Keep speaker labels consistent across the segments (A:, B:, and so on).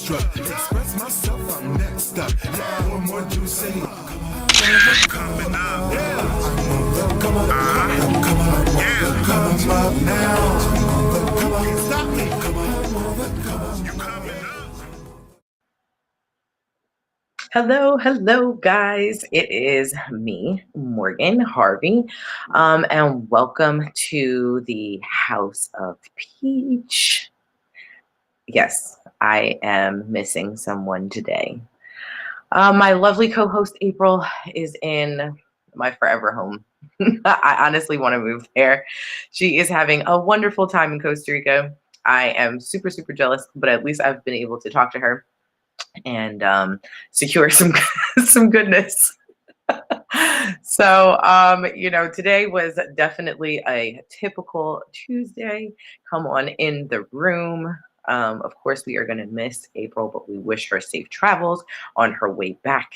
A: construct. Express myself, I'm next up. Yeah, one more juice in. Coming up. Come on, come up now. Come on, stop me. Come on, you coming up.
B: Hello, guys. It is me, Morgan Harvey, and welcome to the House of Peach. Yes, I am missing someone today. My lovely co-host April is in my forever home. I honestly want to move there. She is having a wonderful time in Costa Rica. I am super, super jealous, but at least I've been able to talk to her and secure some some goodness. So today was definitely a typical Tuesday. Come on in the room. Of course, we are going to miss April, but we wish her safe travels on her way back,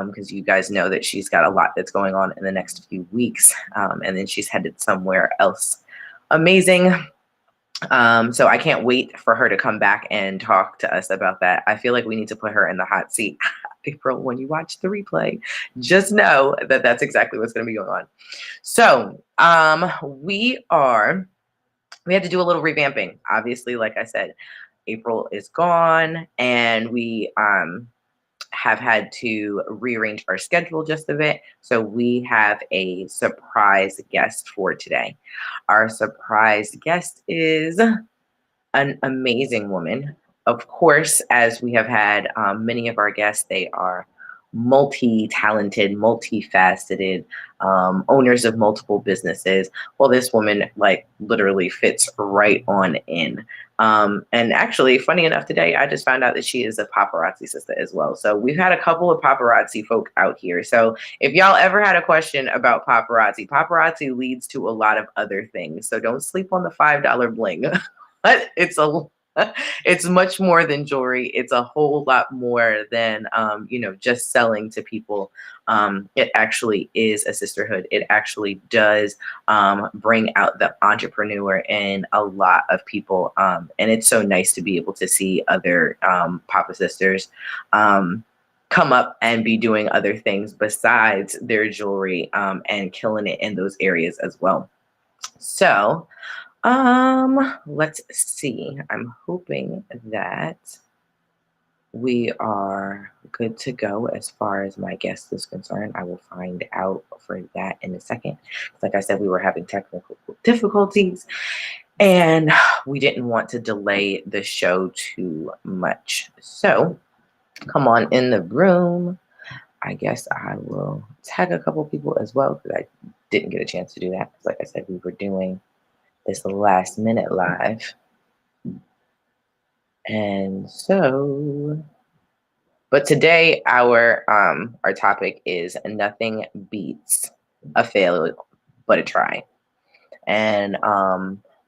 B: because you guys know that she's got a lot that's going on in the next few weeks, and then she's headed somewhere else amazing. So I can't wait for her to come back and talk to us about that. I feel like we need to put her in the hot seat. April, when you watch the replay, just know that that's exactly what's going to be going on. So we had to do a little revamping. Obviously, like I said, April is gone, and we have had to rearrange our schedule just a bit. So we have a surprise guest for today. Our surprise guest is an amazing woman. Of course, as we have had many of our guests, they are multi-talented, multifaceted, owners of multiple businesses. Well, this woman like literally fits right on in. And actually, funny enough, today I just found out that she is a paparazzi sister as well. So we've had a couple of paparazzi folk out here. So if y'all ever had a question about paparazzi, paparazzi leads to a lot of other things. So don't sleep on the $5 bling. But it's much more than jewelry. It's a whole lot more than just selling to people. It actually is a sisterhood. It actually does bring out the entrepreneur in a lot of people, and it's so nice to be able to see other Papa sisters come up and be doing other things besides their jewelry, and killing it in those areas as well. So let's see. I'm hoping that we are good to go as far as my guest is concerned. I will find out for that in a second. Like I said, we were having technical difficulties and we didn't want to delay the show too much. So come on in the room. I guess I will tag a couple people as well because I didn't get a chance to do that. Like I said, we were doing this last minute live. And so, but today our topic is nothing beats a fail but a try. And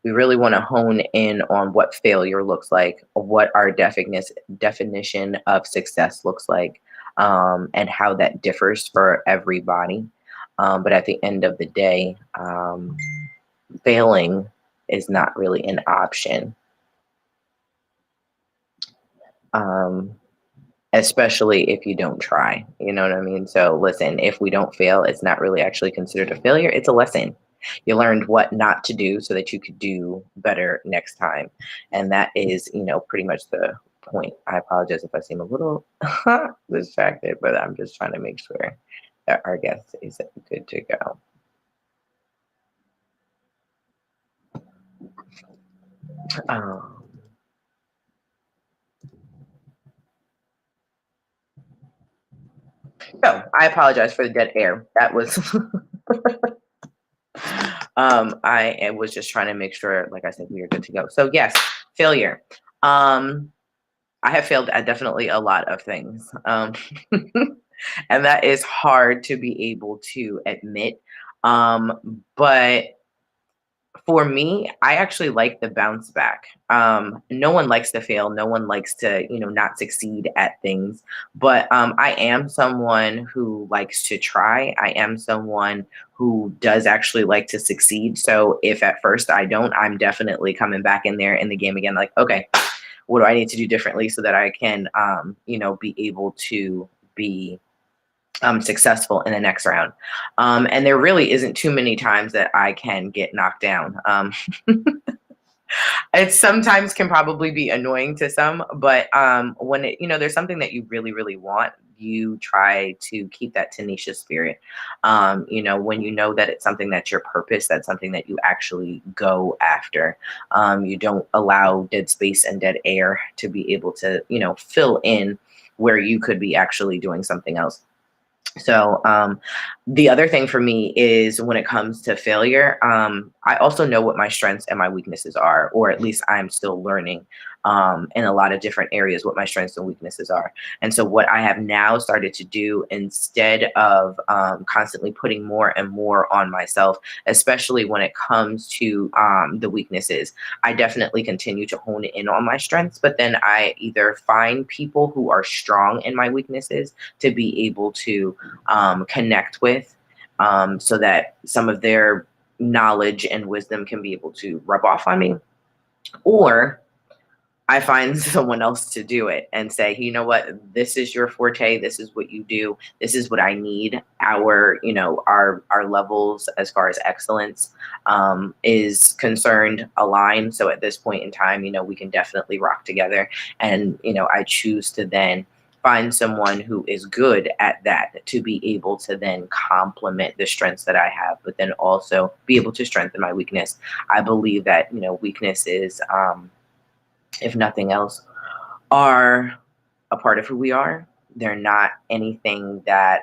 B: we really want to hone in on what failure looks like, what our definition of success looks like, and how that differs for everybody. But at the end of the day, failing is not really an option, especially if you don't try. You know what I mean? So listen, if we don't fail, it's not really actually considered a failure. It's a lesson. You learned what not to do so that you could do better next time. And that is, pretty much the point. I apologize if I seem a little distracted, but I'm just trying to make sure that our guest is good to go. So I apologize for the dead air. That was I was just trying to make sure, like I said, we are good to go. So yes, failure. I have failed at definitely a lot of things. And that is hard to be able to admit. But for me, I actually like the bounce back. No one likes to fail. No one likes to, not succeed at things. But I am someone who likes to try. I am someone who does actually like to succeed. So if at first I don't, I'm definitely coming back in there in the game again. Like, okay, what do I need to do differently so that I can, be able to be successful in the next round. And there really isn't too many times that I can get knocked down. It sometimes can probably be annoying to some, but when there's something that you really, really want, you try to keep that tenacious spirit. When you know that it's something that's your purpose, that's something that you actually go after. You don't allow dead space and dead air to be able to, fill in where you could be actually doing something else. So the other thing for me is when it comes to failure, I also know what my strengths and my weaknesses are, or at least I'm still learning in a lot of different areas what my strengths and weaknesses are. And so what I have now started to do instead of constantly putting more and more on myself, especially when it comes to the weaknesses, I definitely continue to hone in on my strengths, but then I either find people who are strong in my weaknesses to be able to connect with, so that some of their knowledge and wisdom can be able to rub off on me, or I find someone else to do it and say, you know what, this is your forte. This is what you do. This is what I need. Our levels as far as excellence is concerned align. So at this point in time, we can definitely rock together. And I choose to then find someone who is good at that to be able to then complement the strengths that I have, but then also be able to strengthen my weakness. I believe that weakness is, if nothing else, are a part of who we are. They're not anything that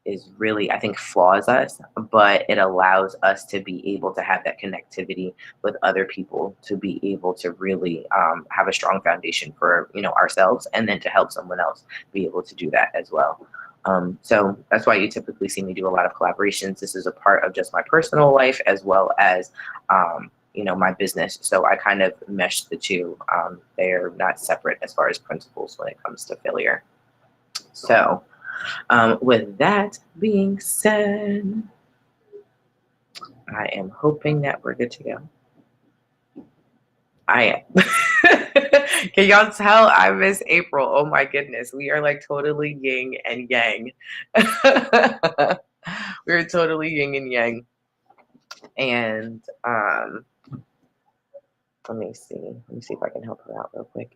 B: is really, I think, flaws us, but it allows us to be able to have that connectivity with other people, to be able to really have a strong foundation for ourselves, and then to help someone else be able to do that as well. So that's why you typically see me do a lot of collaborations. This is a part of just my personal life as well as my business. So I kind of mesh the two. They're not separate as far as principles when it comes to failure. So with that being said, I am hoping that we're good to go. I am. Can y'all tell I miss April? Oh my goodness. We are like totally yin and yang. We're totally yin and yang. And let me see. Let me see if I can help her out real quick.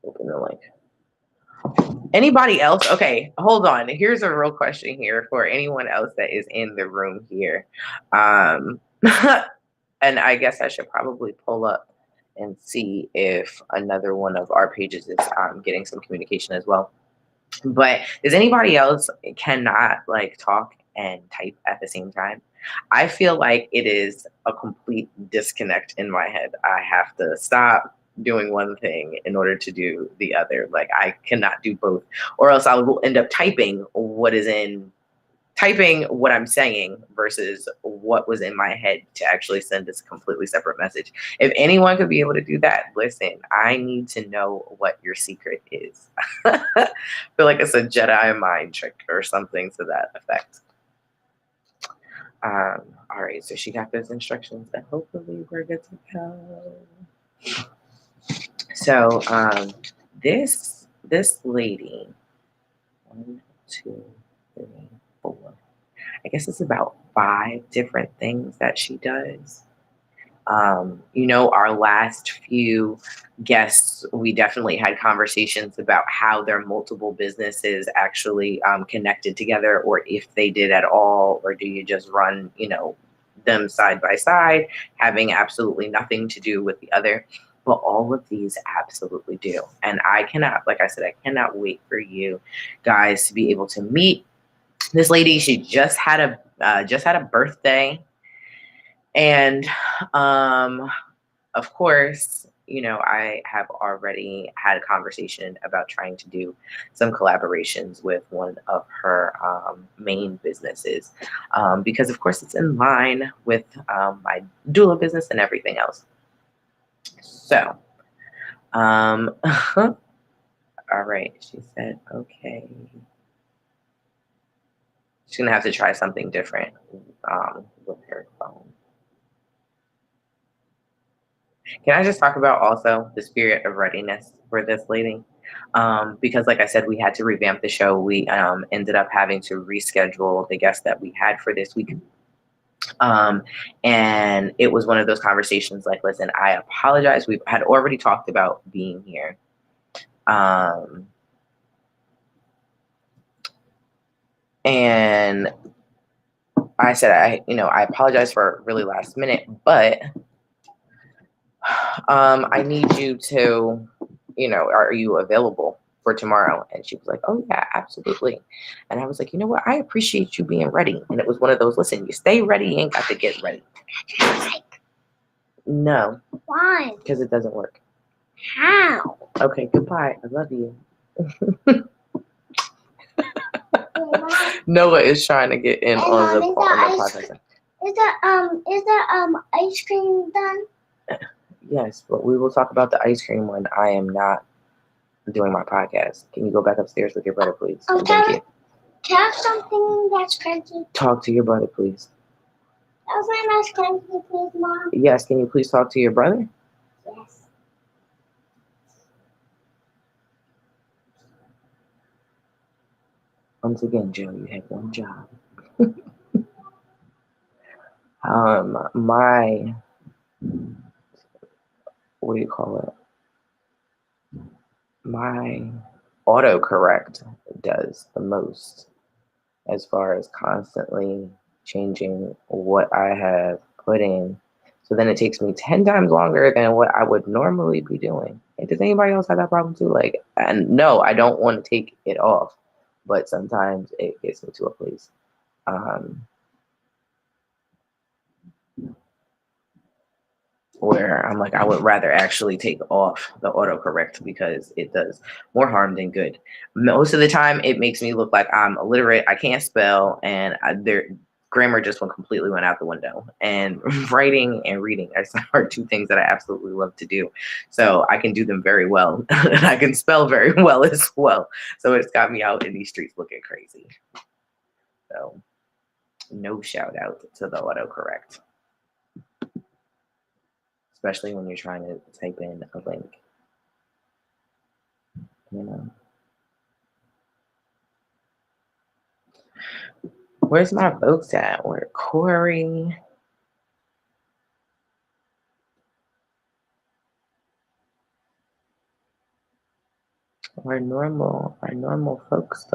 B: Open the link. Anybody else? Okay, hold on. Here's a real question here for anyone else that is in the room here. Um, and I guess I should probably pull up and see if another one of our pages is getting some communication as well. But does anybody else cannot like talk and type at the same time? I feel like it is a complete disconnect in my head. I have to stop doing one thing in order to do the other. Like I cannot do both, or else I will end up typing what I'm saying versus what was in my head to actually send this completely separate message. If anyone could be able to do that, listen, I need to know what your secret is. I feel like it's a Jedi mind trick or something to that effect. All right, so she got those instructions, and hopefully we're good to go. So this lady, 1, 2, 3, 4. I guess it's about 5 different things that she does. Our last few guests, we definitely had conversations about how their multiple businesses actually connected together, or if they did at all, or do you just run, them side by side, having absolutely nothing to do with the other. But all of these absolutely do. And I cannot, like I said, I cannot wait for you guys to be able to meet this lady. She just had a birthday, and of course, I have already had a conversation about trying to do some collaborations with one of her main businesses, because, of course, it's in line with my doula business and everything else. So, all right, she said, okay. She's gonna have to try something different with her phone. Can I just talk about also the spirit of readiness for this lady? Because, like I said, we had to revamp the show. We ended up having to reschedule the guest that we had for this week. Um, and it was one of those conversations like, listen, I apologize. We had already talked about being here. Um, and I said, I apologize for really last minute, but I need you to, are you available for tomorrow? And she was like, oh, yeah, absolutely. And I was like, you know what? I appreciate you being ready. And it was one of those, listen, you stay ready, you ain't got to get ready. No.
C: Why?
B: Because it doesn't work.
C: How?
B: Okay, goodbye. I love you. Noah is trying to get in on the podcast.
C: Is the ice cream done?
B: Yes, but we will talk about the ice cream when I am not doing my podcast. Can you go back upstairs with your brother, please? Thank you.
C: Tell something that's crazy.
B: Talk to your brother, please.
C: Tell something that's crazy, please, Mom.
B: Yes, can you please talk to your brother?
C: Yes.
B: Once again, Joe, you have one job. My, what do you call it? My autocorrect does the most as far as constantly changing what I have put in. So then it takes me 10 times longer than what I would normally be doing. Hey, does anybody else have that problem too? And no, I don't want to take it off, but sometimes it gets me to a place. Where I'm like, I would rather actually take off the autocorrect because it does more harm than good. Most of the time, it makes me look like I'm illiterate. I can't spell, and their grammar just went out the window. And writing and reading are two things that I absolutely love to do. So I can do them very well, and I can spell very well as well. So it's got me out in these streets looking crazy. So no shout out to the autocorrect, especially when you're trying to type in a link. Where's my folks at? Where Corey? Our normal folks.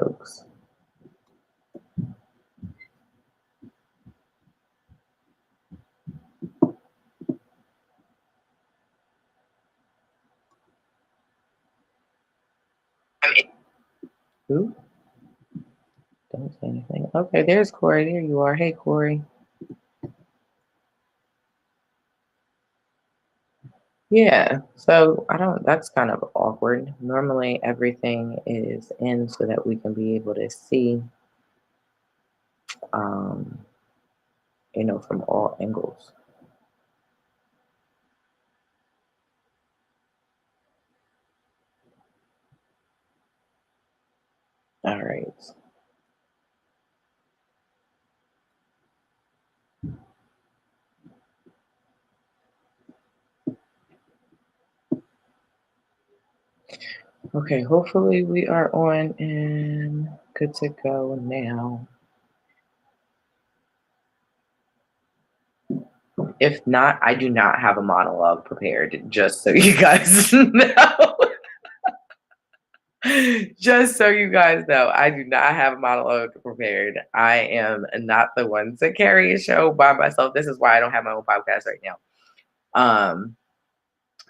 B: Who? Don't say anything. Okay, there's Corey. There you are. Hey, Corey. Yeah, so that's kind of awkward. Normally everything is in so that we can be able to see, um, from all angles. All right. Okay, hopefully we are on and good to go now. If not, I do not have a monologue prepared, just so you guys know. Just so you guys know, I do not have a monologue prepared. I am not the one to carry a show by myself. This is why I don't have my own podcast right now.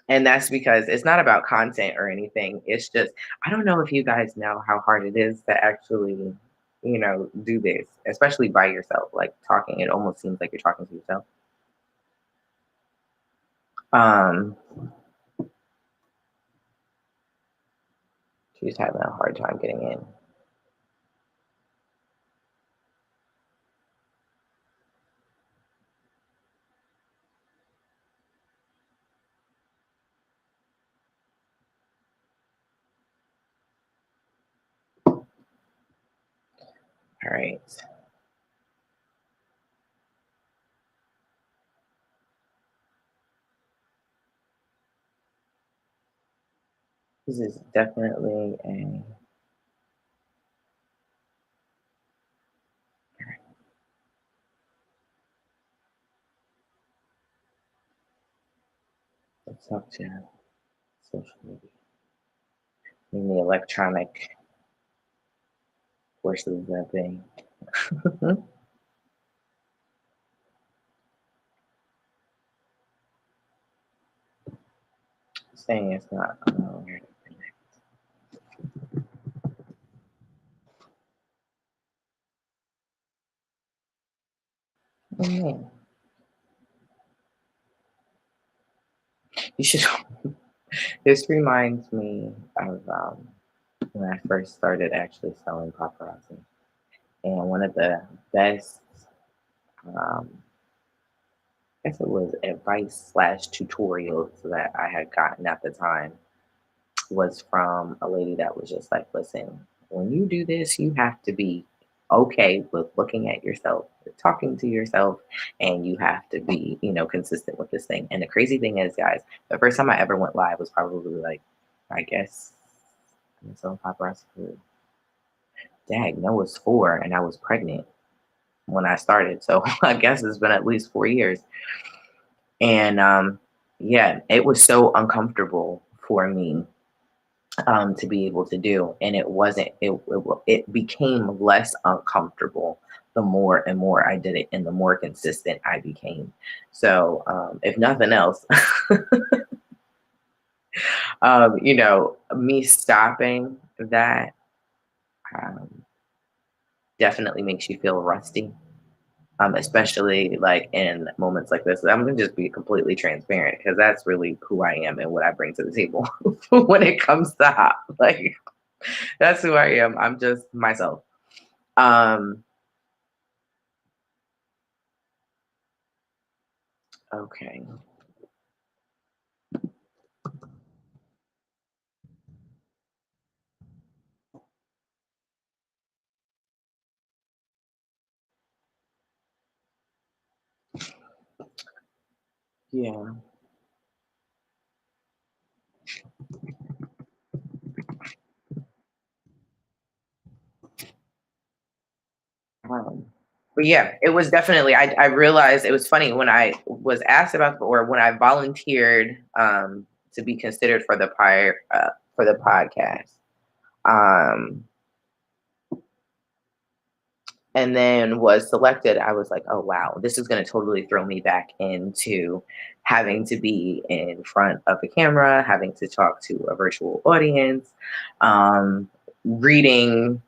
B: And that's because it's not about content or anything. It's just, I don't know if you guys know how hard it is to actually, do this, especially by yourself. Like talking, it almost seems like you're talking to yourself. She's having a hard time getting in. All right. This is definitely a. Let's talk to social media. In the electronic forces of that thing. Saying it's not. Mm. You should. This reminds me of when I first started actually selling paparazzi, and one of the best, I guess it was advice slash tutorials that I had gotten at the time was from a lady that was just like, listen, when you do this, you have to be okay with looking at yourself, talking to yourself, and you have to be, consistent with this thing. And the crazy thing is, guys, the first time I ever went live was probably like, I guess, I'm selling paparazzi for, dang, that was 4, and I was pregnant when I started. So I guess it's been at least 4 years. And yeah, it was so uncomfortable for me to be able to do, and it wasn't. It became less uncomfortable the more and more I did it, and the more consistent I became. So, if nothing else, me stopping that um, definitely makes you feel rusty. Especially like in moments like this, I'm gonna just be completely transparent because that's really who I am and what I bring to the table when it comes to like that's who I am. I'm just myself. Um, okay. Yeah. Um, but yeah, it was definitely, I realized it was funny when I was asked about, or when I volunteered to be considered for the for the podcast. Um, and then was selected, I was like, oh wow, this is going to totally throw me back into having to be in front of a camera, having to talk to a virtual audience, reading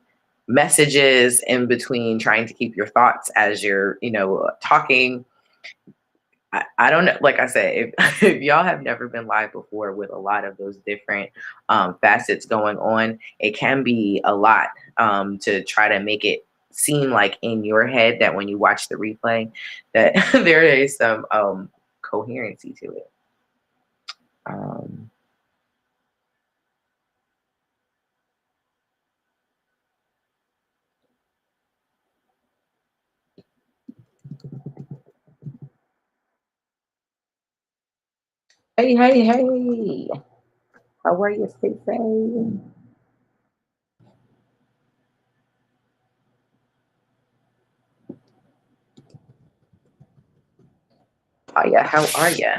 B: messages in between, trying to keep your thoughts as you're, talking. I don't know. Like I said, if y'all have never been live before with a lot of those different facets going on, it can be a lot to try to make it seem like in your head that when you watch the replay that there is some coherency to it. Um, hey, hey, hey! How are you, Stacey? Oh yeah, how are you?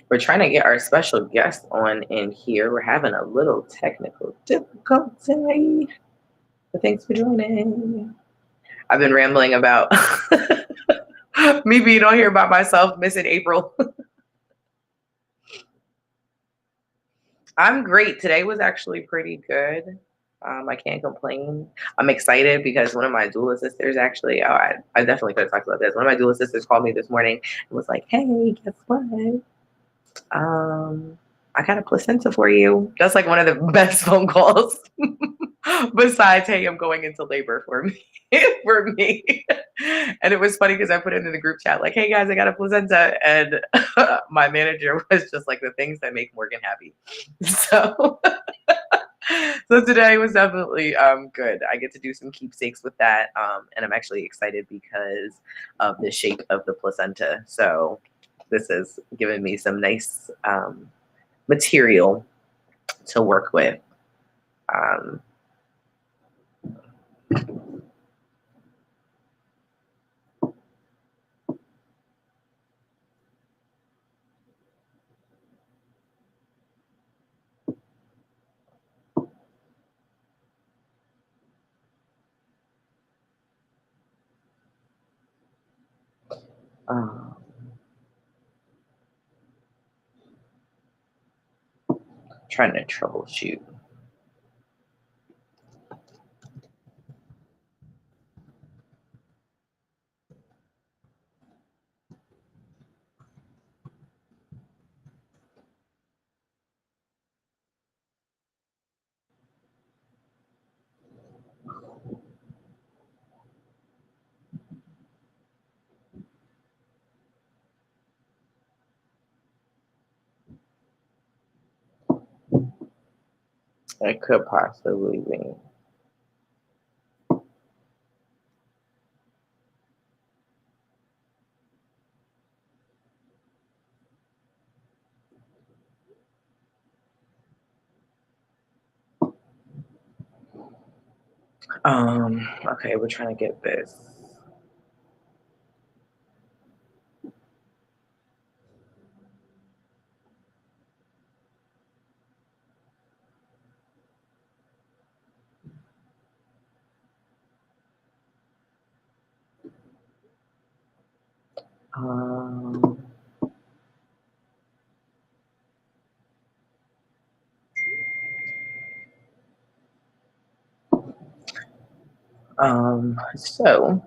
B: We're trying to get our special guest on in here. We're having a little technical difficulty. But thanks for joining. I've been rambling about me being on here by myself, missing April. I'm great. Today was actually pretty good. I can't complain. I'm excited because one of my doula sisters actually, I definitely could have talked about this. One of my doula sisters called me this morning and was like, hey, guess what? I got a placenta for you. That's like one of the best phone calls. Besides, hey, I'm going into labor for me. For me. And it was funny because I put it in the group chat, like, hey guys, I got a placenta. And my manager was just like the things that make Morgan happy. So so today was definitely good. I get to do some keepsakes with that. And I'm actually excited because of the shape of the placenta. So this has given me some nice material to work with. Um, um, trying to troubleshoot. It could possibly be. Okay, we're trying to get this. Um, so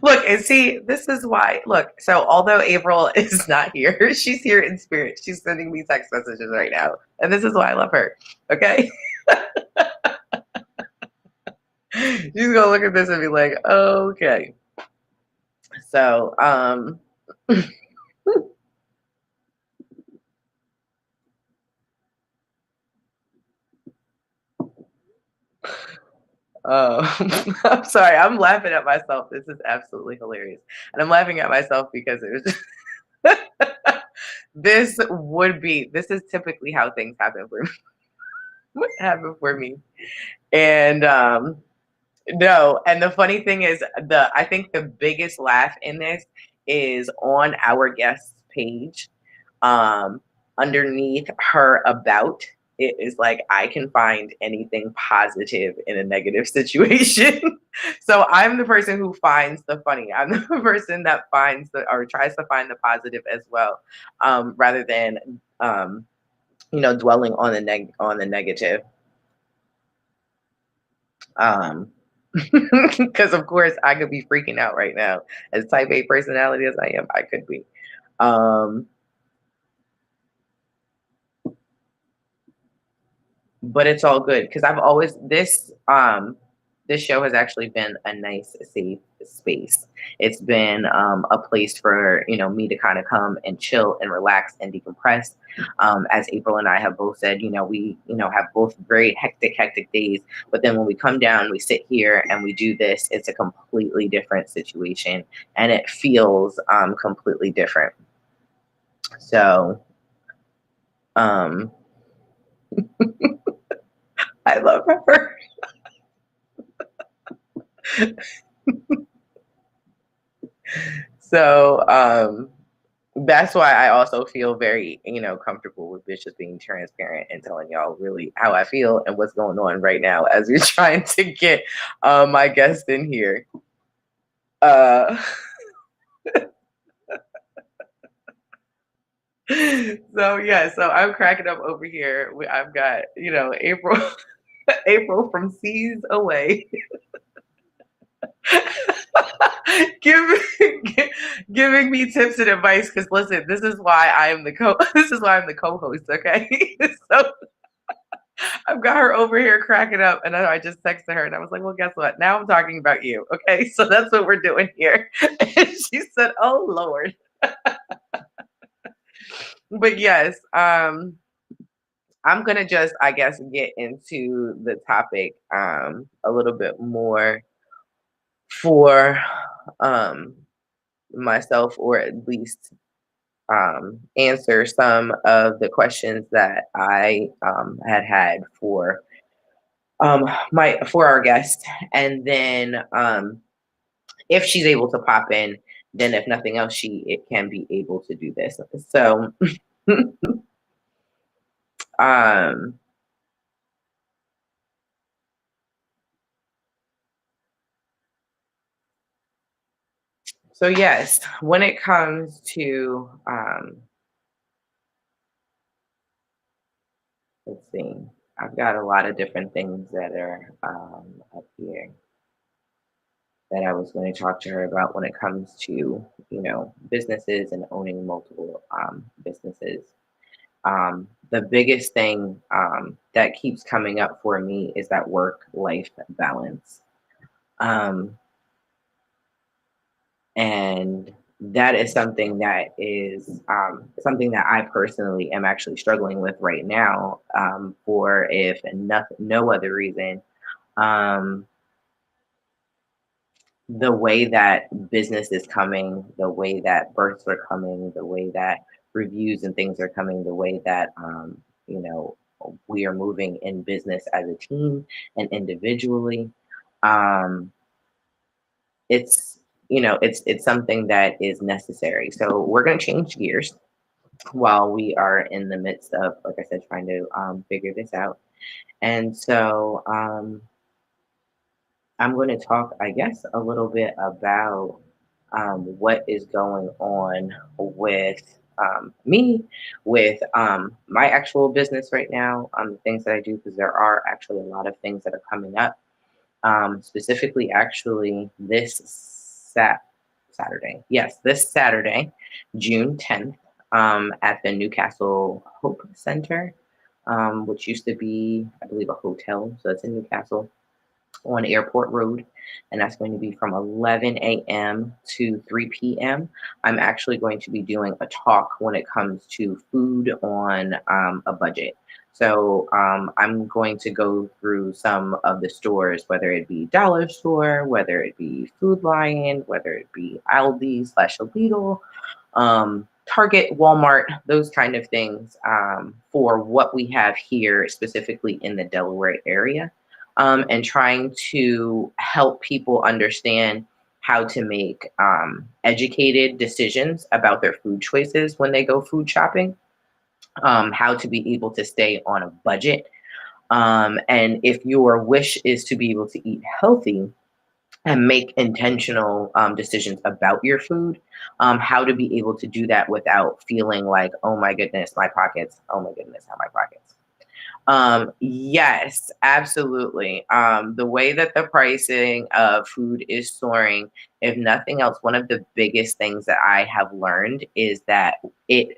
B: look and see, this is why. Look, so although April is not here, she's here in spirit. She's sending me text messages right now, and this is why I love her. Okay, she's gonna look at this and be like, okay. So, I'm sorry, I'm laughing at myself. This is absolutely hilarious, and I'm laughing at myself because it was just this is typically how things happen for me. Happen for me. And no, and the funny thing is I think the biggest laugh in this is on our guest page. Um Underneath her about, it is like, I can find anything positive in a negative situation. So I'm the person who finds the funny. I'm the person that finds the or tries to find the positive as well. Rather than dwelling on the negative. Because of course I could be freaking out right now. As type A personality as I am, I could be. Um, but it's all good because I've always this show has actually been a nice safe space. It's been a place for me to kind of come and chill and relax and decompress. As April and I have both said, we have both very hectic days, but then when we come down, we sit here and we do this. It's a completely different situation, and it feels completely different. So um, I love her. So that's why I also feel very, comfortable with this, just being transparent and telling y'all really how I feel and what's going on right now as we're trying to get my guest in here. Uh, so yeah, so I'm cracking up over here. I've got, April, April from seas away. Give, giving me tips and advice because listen, this is why I am the this is why I'm the co-host, okay? So I've got her over here cracking up, and I just texted her, and I was like, "Well, guess what? Now I'm talking about you, okay? So that's what we're doing here." And she said, "Oh Lord." But yes, I'm gonna just, I guess, get into the topic a little bit more for um myself, or at least answer some of the questions that I had for our guest, and then if she's able to pop in, then if nothing else, she it can be able to do this. So um, so yes, when it comes to let's see, I've got a lot of different things that are up here that I was going to talk to her about when it comes to, businesses and owning multiple businesses. The biggest thing that keeps coming up for me is that work-life balance. Um, and that is something that is something that I personally am actually struggling with right now, for if no other reason. Um, the way that business is coming, the way that births are coming, the way that reviews and things are coming, the way that you know we are moving in business as a team and individually. Um, it's it's something that is necessary. So we're going to change gears while we are in the midst of, like I said, trying to figure this out. And so I'm going to talk, I guess, a little bit about what is going on with me, with my actual business right now, the things that I do, because there are actually a lot of things that are coming up. Specifically, actually, Saturday. Yes, this Saturday, June 10th, at the Newcastle Hope Center, which used to be, I believe, a hotel. So it's in Newcastle on Airport Road, and that's going to be from 11 a.m. to 3 p.m. I'm actually going to be doing a talk when it comes to food on a budget. So I'm going to go through some of the stores, whether it be Dollar Store, whether it be Food Lion, whether it be Aldi slash Lidl, Target, Walmart, those kind of things, for what we have here, specifically in the Delaware area, and trying to help people understand how to make educated decisions about their food choices when they go food shopping, how to be able to stay on a budget. And if your wish is to be able to eat healthy, and make intentional decisions about your food, how to be able to do that without feeling like, oh my goodness, my pockets, oh my goodness, how my pockets. Yes, absolutely. The way that the pricing of food is soaring, if nothing else, one of the biggest things that I have learned is that it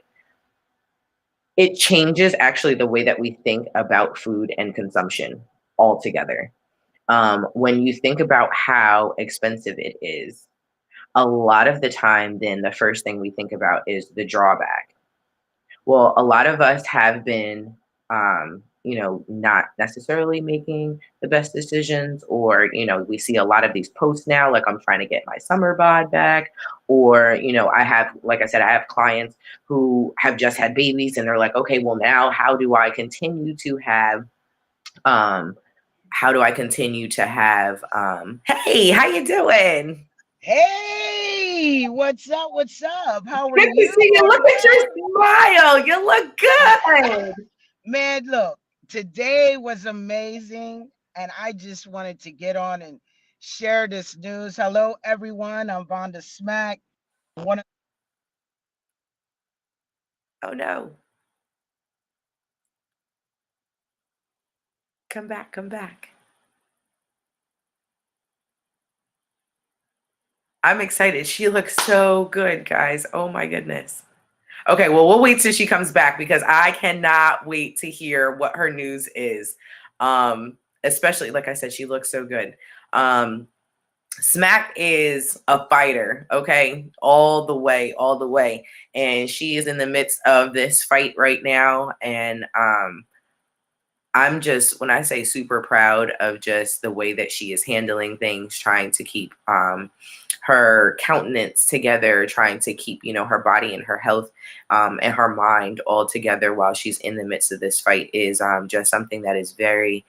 B: it changes actually the way that we think about food and consumption altogether. When you think about how expensive it is, a lot of the time, then the first thing we think about is the drawback. Well, a lot of us have been, not necessarily making the best decisions, or, we see a lot of these posts now, like I'm trying to get my summer bod back, or, I have, like I said, I have clients who have just had babies and they're like, okay, well, now how do I continue to have, um, hey, how you doing?
D: Hey, what's up? What's up? How are
B: Good to
D: you,
B: see you. Look at
D: Morgan?
B: your smile. You look good.
D: Man, look, today was amazing, and I just wanted to get on and share this news. Hello, everyone. I'm Vonda Smack. One of
B: Oh no. Come back, come back. I'm excited. She looks so good, guys. Oh my goodness. Okay, well, we'll wait till she comes back because I cannot wait to hear what her news is. Especially, like I said, she looks so good. Um, Smack is a fighter, okay, all the way, and she is in the midst of this fight right now, and I'm just, when I say super proud of just the way that she is handling things, trying to keep her countenance together, trying to keep, her body and her health and her mind all together while she's in the midst of this fight is just something that is very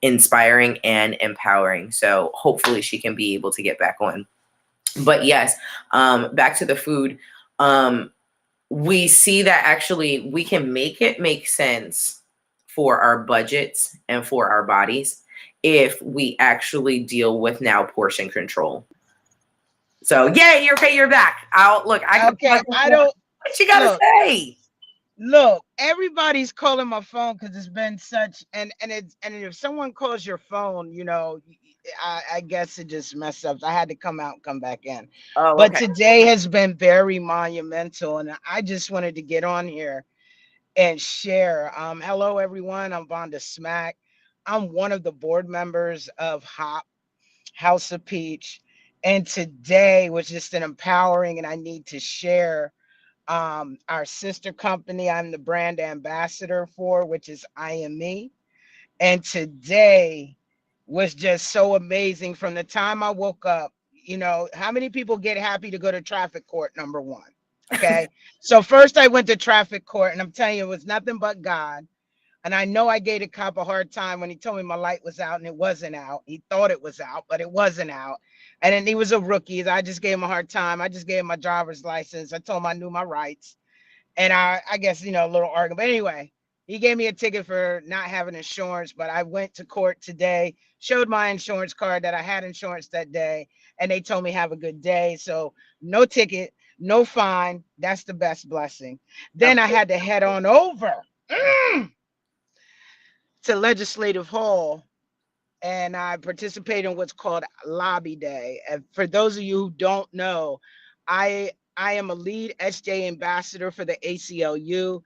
B: inspiring and empowering. So hopefully she can be able to get back on. But yes, back to the food. Um, we see that actually we can make it make sense for our budgets and for our bodies if we actually deal with now portion control. So yeah, you're okay, you're back. I'll look, I got
D: Okay, I don't
B: what you gotta
D: look.
B: say.
D: Look, everybody's calling my phone because it's been such and if someone calls your phone, I guess it just messed up. I had to come out and come back in.
B: Oh,
D: But
B: okay.
D: today has been very monumental, and I just wanted to get on here and share. Hello everyone, I'm Vonda Smack. I'm one of the board members of HOP, House of Peach, and today was just an empowering, and I need to share our sister company I'm the brand ambassador for, which is IME. And today was just so amazing. From the time I woke up, how many people get happy to go to traffic court? Number one. Okay. So first I went to traffic court, and I'm telling you, it was nothing but God. And I know I gave the cop a hard time when he told me my light was out and it wasn't out. He thought it was out, but it wasn't out. And then he was a rookie. I just gave him a hard time. I just gave him my driver's license. I told him I knew my rights. And I guess, a little argument. But anyway, he gave me a ticket for not having insurance. But I went to court today, showed my insurance card that I had insurance that day. And they told me have a good day. So no ticket, no fine. That's the best blessing.
B: Of
D: Then I had to head on over to Legislative Hall, and I participate in what's called Lobby Day. And for those of you who don't know, I am a lead SJ ambassador for the ACLU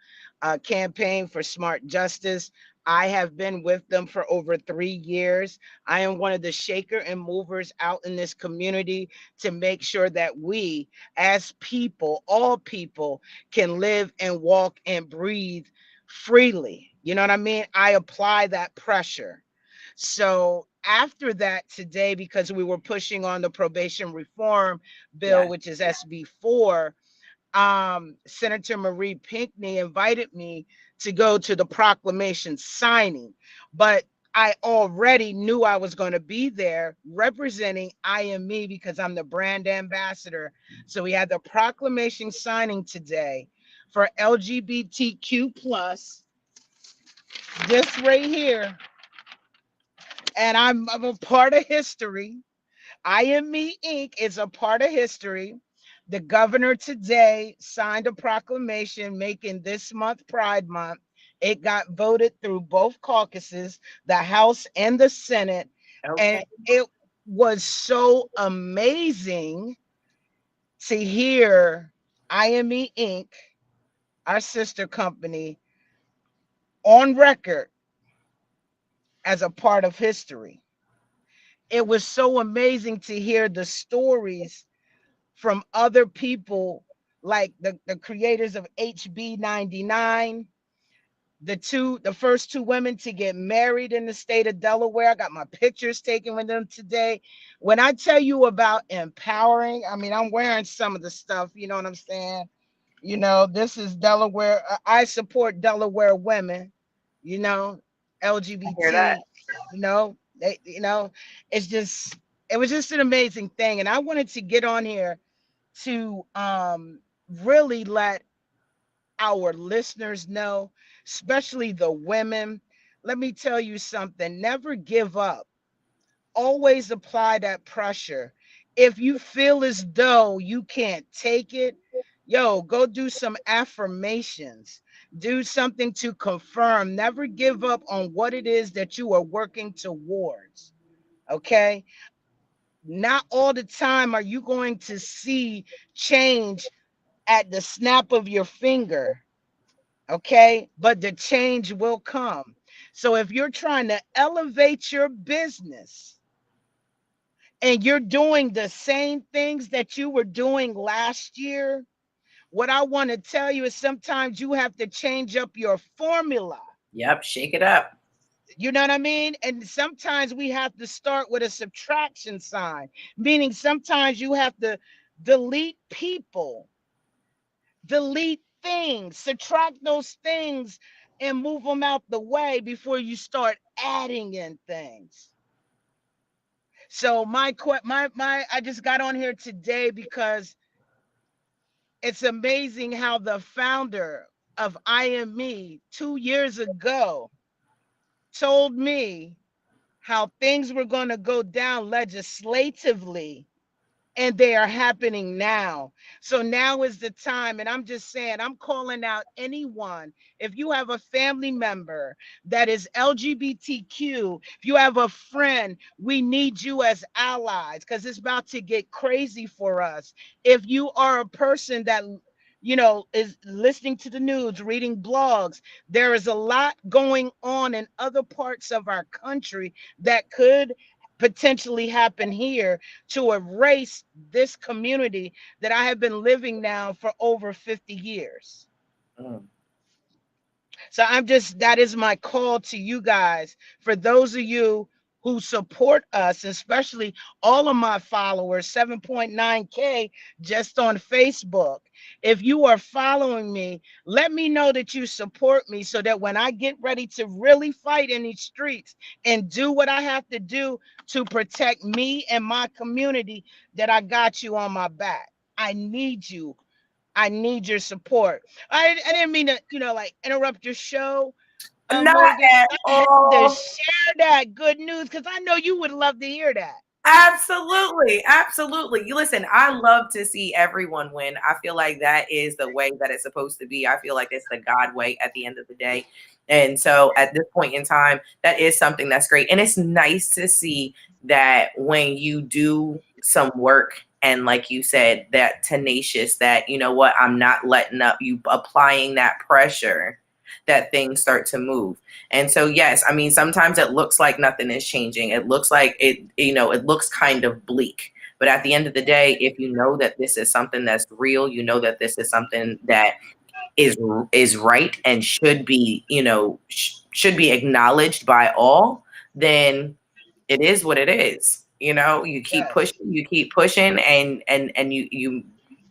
D: campaign for smart justice. I have been with them for over 3 years. I am one of the shaker and movers out in this community to make sure that we, as people, all people, can live and walk and breathe freely. You know what I mean? I apply that pressure. So after that today, because we were pushing on the probation reform bill,
B: yeah.
D: which is SB4, Senator Marie Pinckney invited me to go to the proclamation signing, but I already knew I was going to be there representing IME because I'm the brand ambassador. So we had the proclamation signing today for LGBTQ plus, this right here, and I'm a part of history. I Am Me Inc. is a part of history. The governor today signed a proclamation making this month Pride Month. It got voted through both caucuses, the House and the Senate. And
B: Okay.
D: it was so amazing to hear IME Inc., our sister company, on record as a part of history. It was so amazing to hear the stories from other people, like the creators of HB 99, the first two women to get married in the state of Delaware. I got my pictures taken with them today. When I tell you about empowering, I mean, I'm wearing some of the stuff, you know what I'm saying? This is Delaware. I support Delaware women, you know,
B: I hear that.
D: LGBT, they, it's just, it was just an amazing thing. And I wanted to get on here to really let our listeners know, especially the women. Let me tell you something, never give up. Always apply that pressure. If you feel as though you can't take it, go do some affirmations. Do something to confirm. Never give up on what it is that you are working towards. Okay? Not all the time are you going to see change at the snap of your finger. Okay, but the change will come. So if you're trying to elevate your business and you're doing the same things that you were doing last year, what I want to tell you is sometimes you have to change up your formula.
B: Yep, shake it up.
D: You know what I mean? And sometimes we have to start with a subtraction sign, meaning sometimes you have to delete people, delete things, subtract those things and move them out the way before you start adding in things. So my I just got on here today because it's amazing how the founder of I Am Me 2 years ago told me how things were going to go down legislatively, and they are happening now. So now is the time. And I'm just saying, I'm calling out anyone. If you have a family member that is LGBTQ, if you have a friend, we need you as allies because it's about to get crazy for us. If you are a person that is listening to the news, reading blogs, there is a lot going on in other parts of our country that could potentially happen here to erase this community that I have been living now for over 50 years.
B: Mm.
D: So that is my call to you guys. For those of you who support us, especially all of my followers, 7.9K just on Facebook. If you are following me, let me know that you support me so that when I get ready to really fight in these streets and do what I have to do to protect me and my community, that I got you on my back. I need you. I need your support. I didn't mean to, like interrupt your show,
B: Not
D: Morgan.
B: at
D: I had to
B: all.
D: share that good news because I know you would love to hear that.
B: Absolutely. Absolutely. You listen, I love to see everyone win. I feel like that is the way that it's supposed to be. I feel like it's the God way at the end of the day. And so at this point in time, that is something that's great. And it's nice to see that when you do some work and like you said, that tenacious, that, you know what, I'm not letting up, you applying that pressure, that things start to move. And so, yes, I mean, sometimes it looks like nothing is changing. It looks like it looks kind of bleak. But at the end of the day, if you know that this is something that's real, you know that this is something that is right and should be, should be acknowledged by all, then it is what it is.
D: Yes.
B: You keep pushing, and you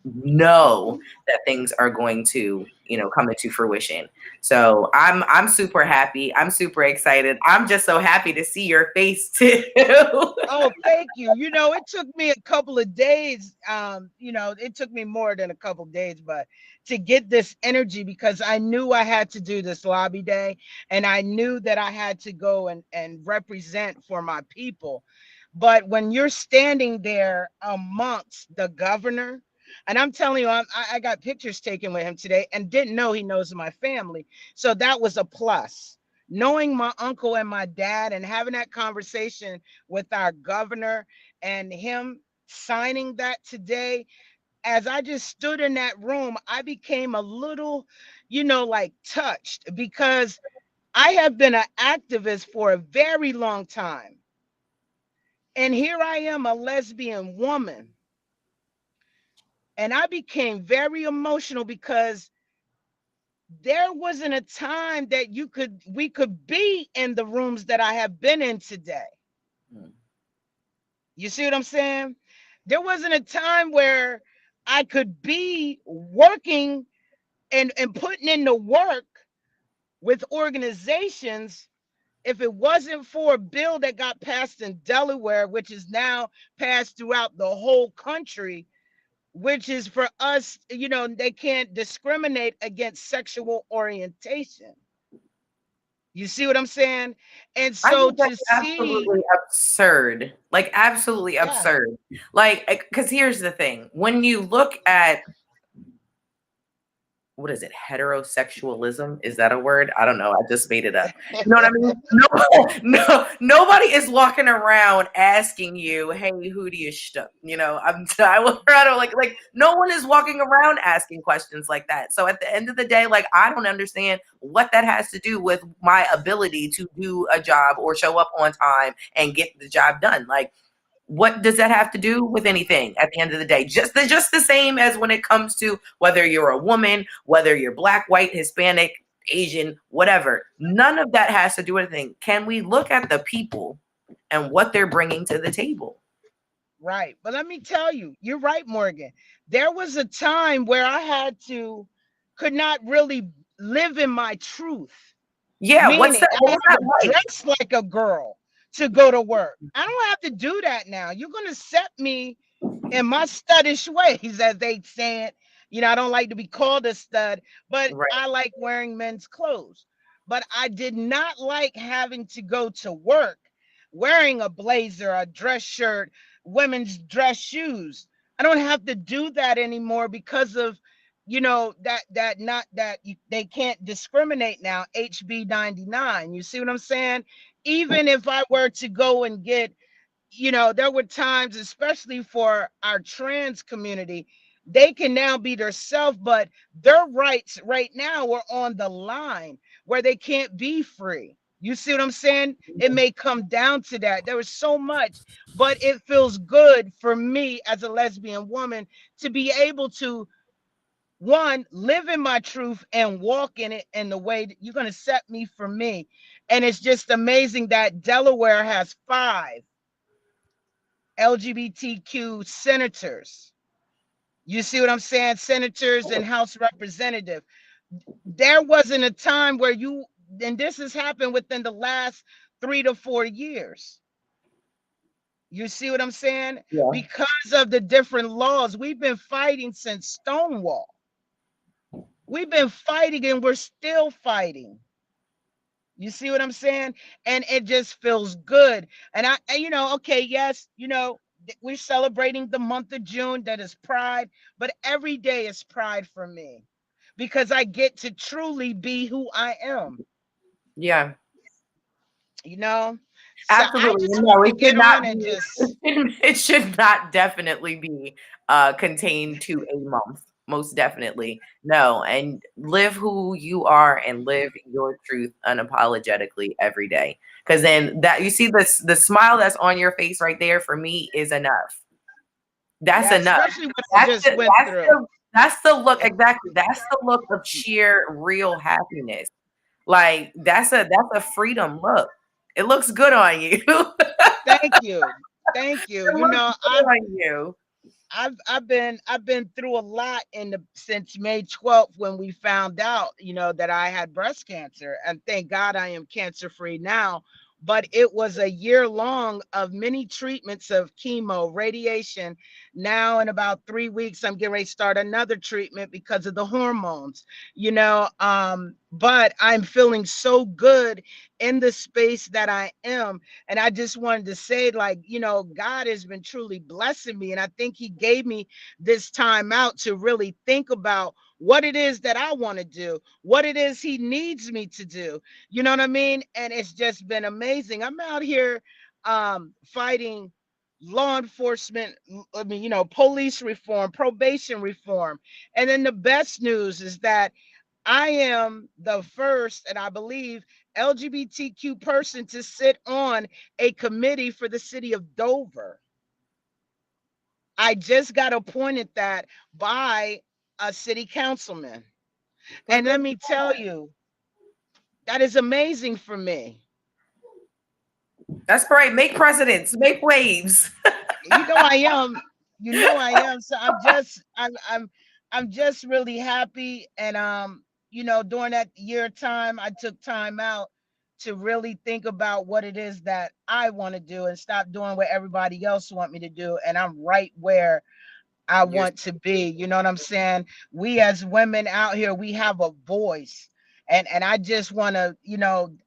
B: know that things are going to, come into fruition. So I'm super happy. I'm super excited. I'm just so happy to see your face too.
D: Oh, thank you. It took me a couple of days. It took me more than a couple of days, but to get this energy because I knew I had to do this lobby day and I knew that I had to go and represent for my people. But when you're standing there amongst the governor, and I'm telling you, I got pictures taken with him today and didn't know he knows my family. So that was a plus. Knowing my uncle and my dad and having that conversation with our governor and him signing that today, as I just stood in that room, I became a little, like touched because I have been an activist for a very long time. And here I am, a lesbian woman. And I became very emotional because there wasn't a time that we could be in the rooms that I have been in today. You see what I'm saying? There wasn't a time where I could be working and putting in the work with organizations if it wasn't for a bill that got passed in Delaware, which is now passed throughout the whole country, which is for us, they can't discriminate against sexual orientation. You see what I'm saying? And
B: I
D: so
B: think
D: to
B: that's
D: see,
B: absolutely absurd. Like absolutely
D: yeah,
B: absurd. Like, because here's the thing: when you look at what is it, heterosexualism? Is that a word? I don't know. I just made it up. You know what I mean? No, no, nobody is walking around asking you, "Hey, who do you shtup?" You know, I will try to like no one is walking around asking questions like that. So at the end of the day, like I don't understand what that has to do with my ability to do a job or show up on time and get the job done. Like what does that have to do with anything at the end of the day? Just the same as when it comes to whether you're a woman, whether you're black, white, Hispanic, Asian, whatever. None of that has to do with anything. Can we look at the people and what they're bringing to the table?
D: Right. But let me tell you, you're right, Morgan. There was a time where could not really live in my truth.
B: Yeah, what's
D: Meaning
B: that?
D: I
B: What
D: had
B: was that
D: to
B: like?
D: dress like a girl to go to work. I don't have to do that now. You're going to set me in my studdish ways, as they say it. I don't like to be called a stud, but
B: Right.
D: I like wearing men's clothes. But I did not like having to go to work wearing a blazer, a dress shirt, women's dress shoes. I don't have to do that anymore because of that not that they can't discriminate now, HB 99. You see what I'm saying? Even if I were to go and get, there were times, especially for our trans community, they can now be themselves, but their rights right now are on the line where they can't be free. You see what I'm saying? It may come down to that. There was so much, but it feels good for me as a lesbian woman to be able to, one, live in my truth and walk in it in the way that you're going to set me for me. And it's just amazing that Delaware has 5 LGBTQ senators. You see what I'm saying? Senators and House representative. There wasn't a time where and this has happened within the last 3 to 4 years. You see what I'm saying?
B: Yeah.
D: Because of the different laws, we've been fighting since Stonewall. We've been fighting and we're still fighting. You see what I'm saying? And it just feels good. And okay, yes, we're celebrating the month of June, that is Pride, but every day is Pride for me because I get to truly be who I am,
B: Yeah.
D: you know? So I
B: Absolutely.
D: just
B: No,
D: want to
B: it should
D: get
B: not
D: on and
B: be.
D: just,
B: It should not definitely be contained to a month. Most definitely. No. And live who you are and live your truth unapologetically every day. Because then that you see the smile that's on your face right there for me is enough. That's
D: yeah,
B: enough.
D: especially what I
B: That's
D: just
B: the
D: went
B: that's
D: through.
B: the that's the look exactly. That's the look of sheer real happiness. Like that's a freedom look. It looks good on you.
D: Thank you. Thank you.
B: It looks good on you.
D: I've been through a lot since May 12th when we found out, that I had breast cancer. And thank God I am cancer free now. But it was a year long of many treatments of chemo, radiation. Now, in about 3 weeks, I'm getting ready to start another treatment because of the hormones, but I'm feeling so good in the space that I am. And I just wanted to say, like, God has been truly blessing me. And I think He gave me this time out to really think about what it is that I want to do, what it is He needs me to do. You know what I mean? And it's just been amazing. I'm out here fighting law enforcement, I mean, police reform, probation reform. And then the best news is that I am the first, and I believe, LGBTQ person to sit on a committee for the city of Dover. I just got appointed that by a city councilman.
B: Well,
D: And
B: good.
D: let me tell you, that is amazing for me.
B: That's right. Make presidents, make waves.
D: You know I am. You know I am. So I'm just really happy. And during that year time, I took time out to really think about what it is that I want to do and stop doing what everybody else want me to do. And I'm right where I
B: You're
D: want to be. You know what I'm saying? We as women out here, we have a voice. And I just want to,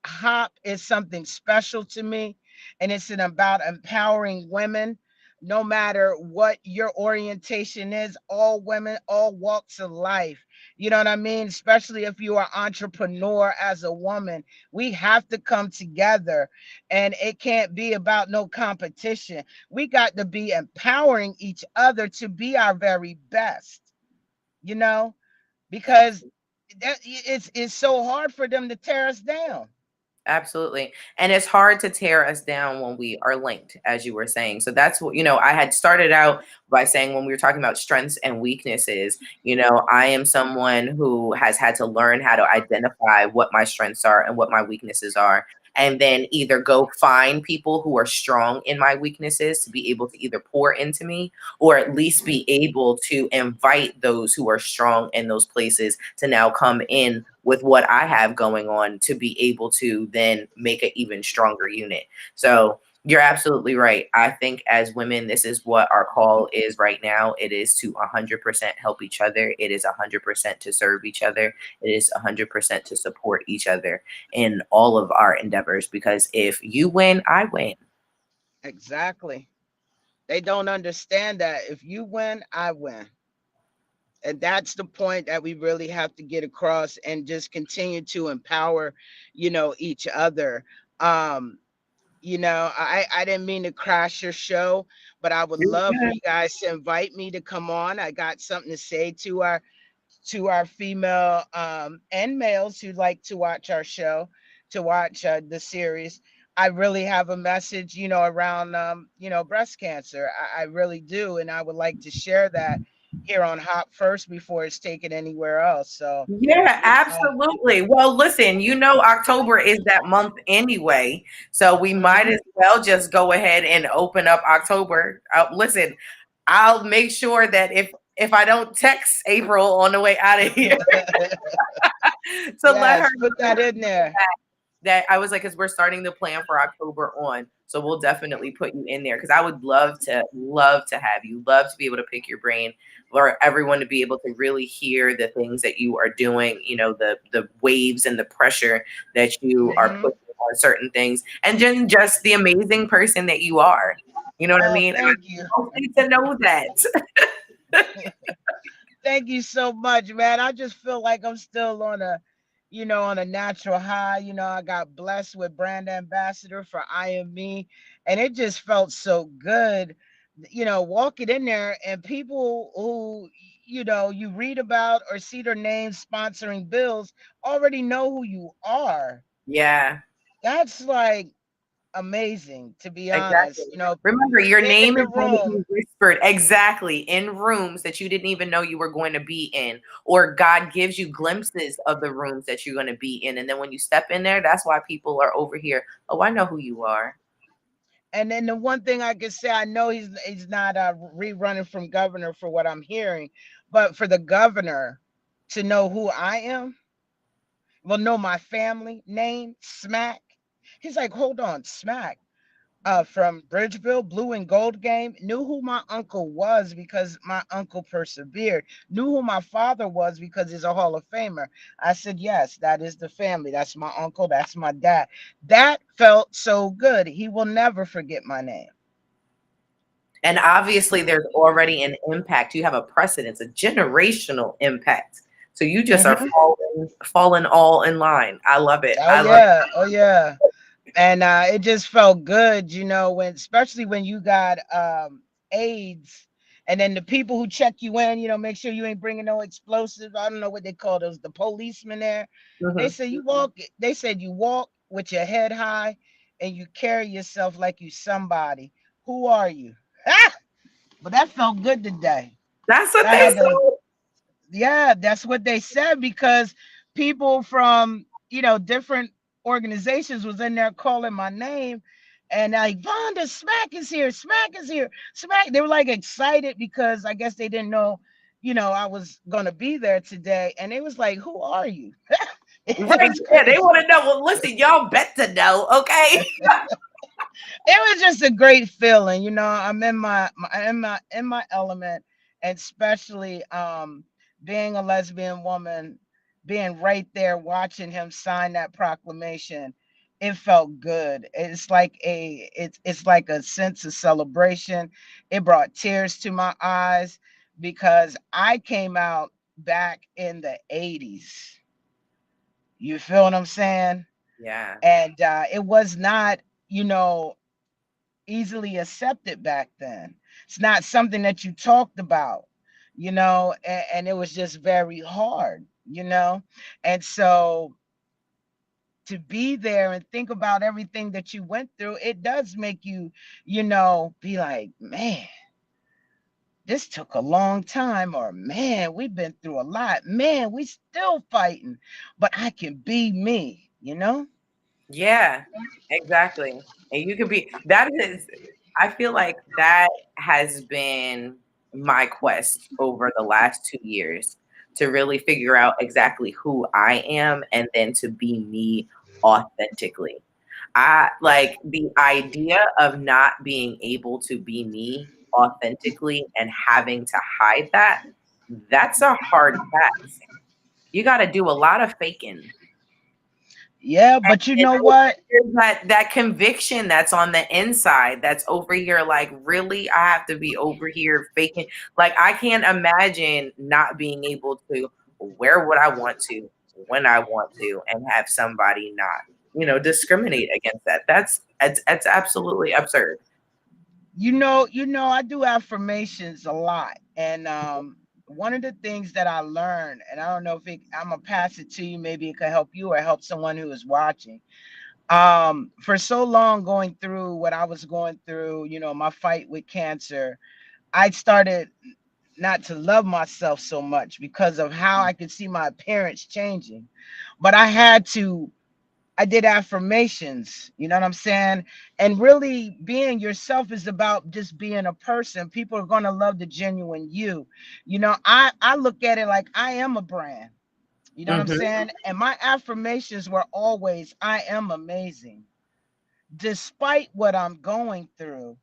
D: HOP is something special to me. And it's about empowering women, no matter what your orientation is, all women, all walks of life. You know what I mean? Especially if you are entrepreneur as a woman, we have to come together, and it can't be about no competition. We got to be empowering each other to be our very best, you know, because it's so hard for them to tear us down.
B: Absolutely. And it's hard to tear us down when we are linked, as you were saying. So that's what, I had started out by saying when we were talking about strengths and weaknesses, I am someone who has had to learn how to identify what my strengths are and what my weaknesses are. And then either go find people who are strong in my weaknesses to be able to either pour into me, or at least be able to invite those who are strong in those places to now come in with what I have going on to be able to then make an even stronger unit. So you're absolutely right. I think as women, this is what our call is right now. It is to 100% help each other. It is 100% to serve each other. It is 100% to support each other in all of our endeavors. Because if you win, I win.
D: Exactly. They don't understand that if you win, I win. And that's the point that we really have to get across, and just continue to empower, each other. Um, I didn't mean to crash your show, but I would love for you guys to invite me to come on. I got something to say to our female and males who like to watch our show, to watch the series. I really have a message, around breast cancer. I really do, and I would like to share that here on Hop First before it's taken anywhere else. So,
B: Yeah,
D: you know,
B: absolutely. Well, listen, October is that month anyway, so we might
D: mhm.
B: as well just go ahead and open up October. Listen, I'll make sure that if I don't text April on the way out of here to let her
D: Yes, put that in there.
B: that I was like, because we're starting the plan for October on. So we'll definitely put you in there because I would love to have you, love to be able to pick your brain, for everyone to be able to really hear the things that you are doing, the waves and the pressure that you are
D: Hmm.
B: putting on certain things, and then just the amazing person that you are. You know what I
D: Oh,
B: mean? And
D: thank you.
B: I need to know that.
D: Thank you so much, man. I just feel like I'm still on a natural high. I got blessed with brand ambassador for I Am Me, and it just felt so good, walking in there and people who, you read about or see their names sponsoring bills already know who you are.
B: Yeah,
D: That's like amazing, to be
B: exactly.
D: honest.
B: Remember, your
D: Being in
B: name is
D: the
B: going to
D: room.
B: be whispered exactly in rooms that you didn't even know you were going to be in, or God gives you glimpses of the rooms that you're going to be in. And then when you step in there, that's why people are over here. Oh, I know who you are.
D: And then the one thing I can say, I know he's not rerunning from governor for what I'm hearing, but for the governor to know who I am, well, know my family name, Smack. He's like, hold on, Smack. From Bridgeville, Blue and Gold game, knew who my uncle was because my uncle persevered, knew who my father was because he's a Hall of Famer. I said, yes, that is the family. That's my uncle. That's my dad. That felt so good. He will never forget my name.
B: And obviously, there's already an impact. You have a precedence, a generational impact. So you just are
D: Hmm.
B: falling all in line. I love it.
D: Oh
B: I love it.
D: yeah, oh yeah. And it just felt good, when especially when you got AIDS, and then the people who check you in, make sure you ain't bringing no explosives. I don't know what they call those, the policemen there. They
B: Mhm.
D: say you walk. They said you walk with your head high, and you carry yourself like you somebody. Who are you? Ah! But that felt good today.
B: That's what
D: I
B: they
D: had to.
B: say.
D: Yeah, that's what they said, because people from different organizations was in there calling my name, and like, Vonda, Smack is here, Smack is here, Smack. They were like excited because I guess they didn't know, I was gonna be there today, and they was like, "Who are you?" It
B: Right.
D: was
B: Yeah, they
D: crazy.
B: want to know. Well, listen, y'all bet to know, okay?
D: It was just a great feeling. I'm in my element, and especially being a lesbian woman, being right there watching him sign that proclamation. It felt good. It's like a sense of celebration. It brought tears to my eyes because I came out back in the 80s. You feel what I'm saying?
B: Yeah.
D: And it was not, you know, easily accepted back then. It's not something that you talked about, you know, and it was just very hard, you know. And so to be there and think about everything that you went through, it does make you, you know, be like, man, this took a long time, or man, we've been through a lot. Man, we still fighting, but I can be me, you know?
B: Yeah, exactly. And you could be that is I feel like that has been my quest over the last 2 years to really figure out exactly who I am and then to be me authentically. I like the idea of not being able to be me authentically and having to hide that. That's a hard task. You got to do a lot of faking.
D: Yeah, but you
B: And
D: know what?
B: there's that conviction that's on the inside that's over here, like, really, I have to be over here faking. Like, I can't imagine not being able to wear what I want to when I want to and have somebody not, discriminate against that. That's absolutely absurd.
D: I do affirmations a lot. And one of the things that I learned, and I don't know if I'm gonna pass it to you, maybe it could help you or help someone who is watching. For so long going through what I was going through, you know, my fight with cancer, I started not to love myself so much because of how I could see my appearance changing. But I did affirmations, you know what I'm saying? And really being yourself is about just being a person. People are going to love the genuine you. You know, I look at it like I am a brand. You know what I'm
B: Hmm.
D: saying? And my affirmations were always I am amazing. Despite what I'm going through,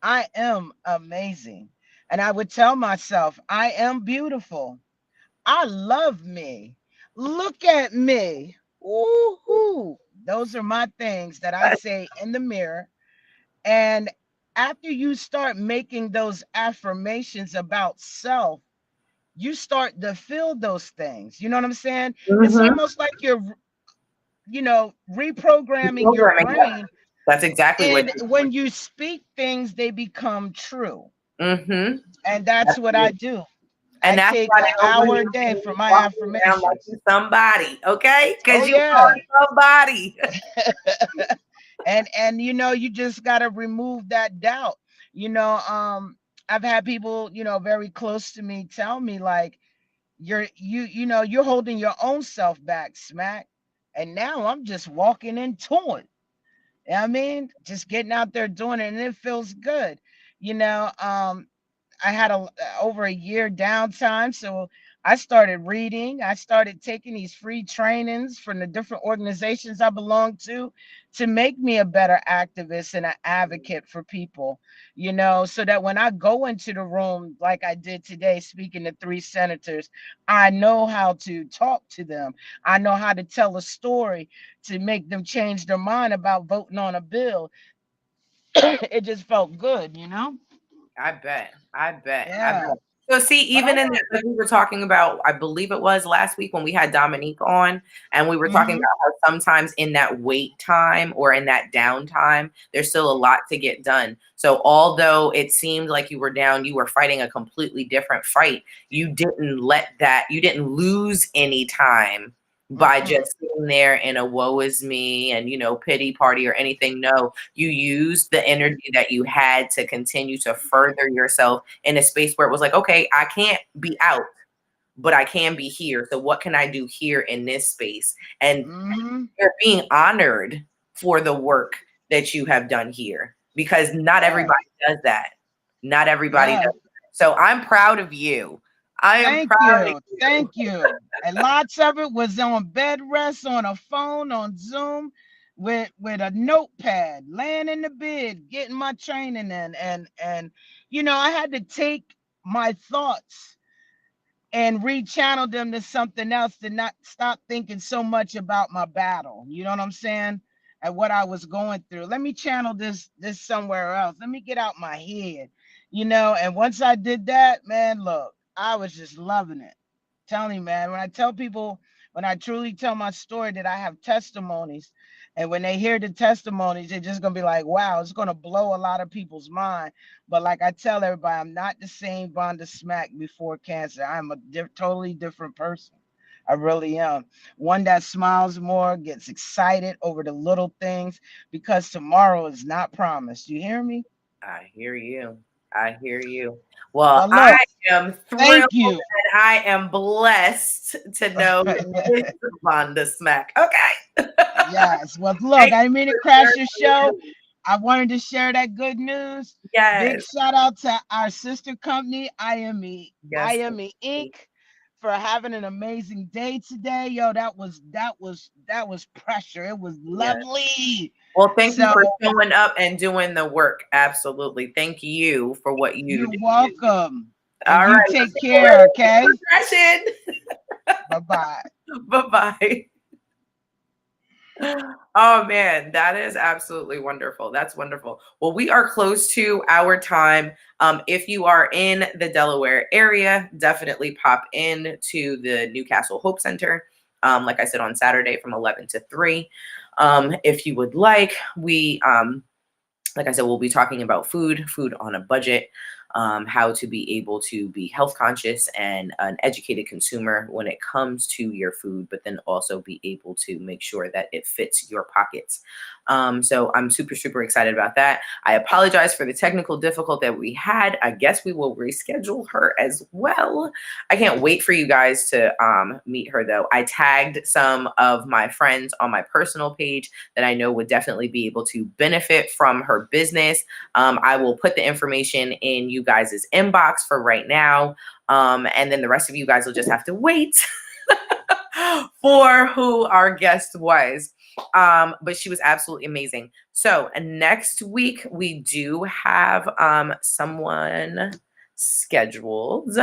D: I am amazing. And I would tell myself, I am beautiful. I love me. Look at me. Woohoo. Those are my things that I say in the mirror. And after you start making those affirmations about self, you start to feel those things. You know what I'm saying? It's
B: Hmm.
D: almost like you're, reprogramming your
B: Programming.
D: brain.
B: That's exactly what.
D: And when you speak things, they become true.
B: Mm-hmm.
D: And that's what I do. I
B: And that's
D: take
B: why
D: an
B: they over
D: hour
B: here
D: a day
B: saying
D: for
B: you
D: my
B: walking around like
D: affirmations.
B: you somebody, okay?
D: Oh
B: Because you
D: yeah.
B: are somebody.
D: And you just got to remove that doubt. you know um I've had people, very close to me tell me like you're holding your own self back, Smack. And now I'm just walking into it. You know what I mean, just getting out there doing it, and it feels good. you know um I had over a year downtime, so I started reading. I started taking these free trainings from the different organizations I belong to make me a better activist and an advocate for people, so that when I go into the room like I did today, speaking to three senators, I know how to talk to them. I know how to tell a story to make them change their mind about voting on a bill. It just felt good.
B: I bet. I bet. I bet.
D: Yeah.
B: So see,
D: But I
B: even in that, like we were talking about, I believe it was last week when we had Dominique on, and we were talking
D: want.
B: about how sometimes in that wait time or in that downtime, there's still a lot to get done. So although it seemed like you were down, you were fighting a completely different fight. You didn't lose any time by
D: Mm-mm.
B: just sitting there in a woe is me and pity party or anything. No, you used the energy that you had to continue to further yourself in a space where it was like, okay, I can't be out, but I can be here. So what can I do here in this space? And
D: Mhm.
B: you're being honored for the work that you have done here because not
D: Yeah.
B: everybody does that. Not everybody
D: Yeah.
B: does that. So I'm proud of you. I am
D: Thank
B: proud of
D: you.
B: you.
D: Thank you. And lots of it was on bed rest, on a phone, on Zoom, with a notepad, laying in the bed, getting my training in. And I had to take my thoughts and rechannel them to something else, to not stop thinking so much about my battle. You know what I'm saying? And what I was going through. Let me channel this somewhere else. Let me get out my head. And once I did that, man, look, I was just loving it. Telling you, man, when I tell people, when I truly tell my story that I have testimonies, and when they hear the testimonies, they're just gonna be like, wow, it's gonna blow a lot of people's mind. But like I tell everybody, I'm not the same Vonda Smack before cancer. I'm a totally different person. I really am. One that smiles more, gets excited over the little things, because tomorrow is not promised. You hear me?
B: I hear you. I hear you. Well,
D: But
B: I
D: look,
B: am thrilled
D: thank you.
B: and I am blessed to know this Vonda Smack. Okay.
D: Yes. Well, look,
B: Thank
D: I
B: you
D: didn't mean to
B: for
D: crash your show.
B: sharing.
D: I wanted to share that good news. Big
B: Yes.
D: shout out to our sister company,
B: Yes.
D: IME Inc., for having an amazing day today. Yo, that was pressure. It was
B: Yes.
D: lovely.
B: Well, thank you
D: So
B: for showing up and doing the work. Absolutely. Thank you for what you
D: you're
B: do.
D: welcome. And
B: All
D: you
B: right. Let's
D: take
B: take
D: care, okay?
B: a session.
D: Bye-bye.
B: Bye-bye. Oh man, that is absolutely wonderful. That's wonderful. Well, we are close to our time. If you are in the Delaware area, definitely pop in to the Newcastle Hope Center. Like I said, on Saturday from 11 to 3. If you would like, like I said, we'll be talking about food on a budget, how to be able to be health conscious and an educated consumer when it comes to your food, but then also be able to make sure that it fits your pockets. So I'm super, super excited about that. I apologize for the technical difficulty that we had. I guess we will reschedule her as well. I can't wait for you guys to meet her though. I tagged some of my friends on my personal page that I know would definitely be able to benefit from her business. I will put the information in you guys' inbox for right now. And then the rest of you guys will just have to wait for who our guest was. But she was absolutely amazing. So next week we do have someone scheduled.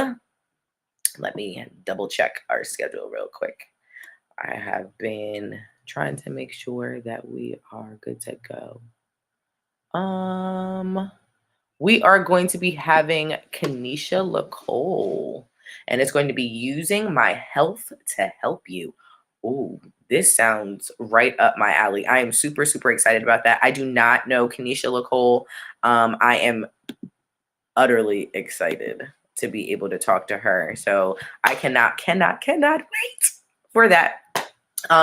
B: Let me double check our schedule real quick. I have been trying to make sure that we are good to go. We are going to be having Kanisha LaCole, and it's going to be using my health to help you. Ooh, this sounds right up my alley. I am super, super excited about that. I do not know Kanisha LaCole. I am utterly excited to be able to talk to her. So I cannot wait for that.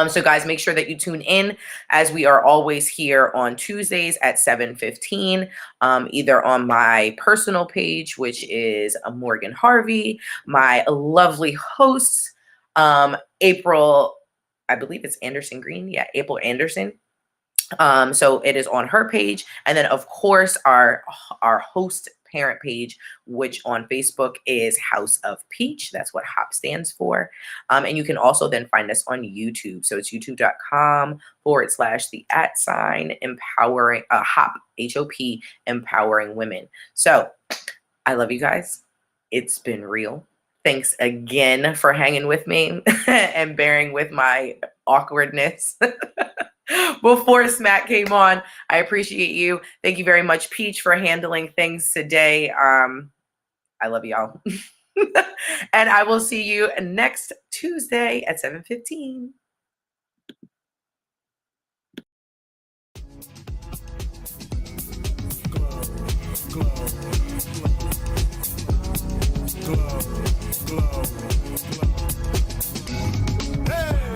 B: So guys, make sure that you tune in, as we are always here on Tuesdays at 7:15, either on my personal page, which is Morgan Harvey, my lovely hosts, April, I believe it's Anderson Green. Yeah, April Anderson. So it is on her page. And then of course our host parent page, which on Facebook is House of Peach. That's what HOP stands for. And you can also then find us on YouTube. So it's youtube.com/the empowering HOP, HOP, empowering women. So I love you guys. It's been real. Thanks again for hanging with me and bearing with my awkwardness. Before Smack came on, I appreciate you. Thank you very much, Peach, for handling things today. I love y'all. And I will see you next Tuesday at 7:15.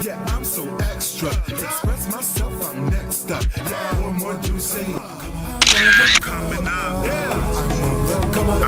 A: Yeah, I'm so extra. Express myself, I'm next up. Yeah, what more do you say? Coming up. Yeah, I'm a